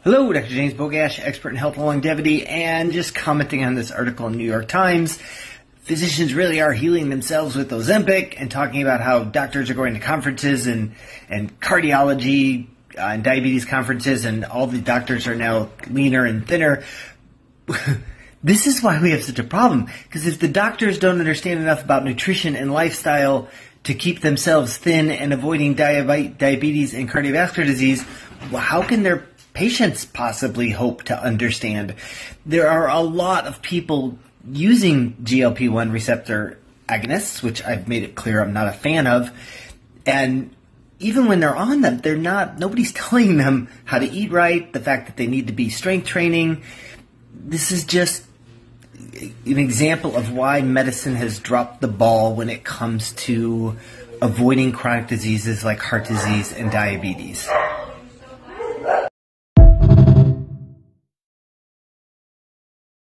Hello, Dr. James Bogash, expert in health and longevity, and just commenting on this article in New York Times. Physicians really are healing themselves with Ozempic and talking about how doctors are going to conferences and cardiology and diabetes conferences, and all the doctors are now leaner and thinner. This is why we have such a problem, because if the doctors don't understand enough about nutrition and lifestyle to keep themselves thin and avoiding diabetes and cardiovascular disease, well, how can their patients possibly hope to understand? There are a lot of people using GLP-1 receptor agonists, which I've made it clear I'm not a fan of, and even when they're on them, nobody's telling them how to eat right, the fact that they need to be strength training. This is just an example of why medicine has dropped the ball when it comes to avoiding chronic diseases like heart disease and diabetes.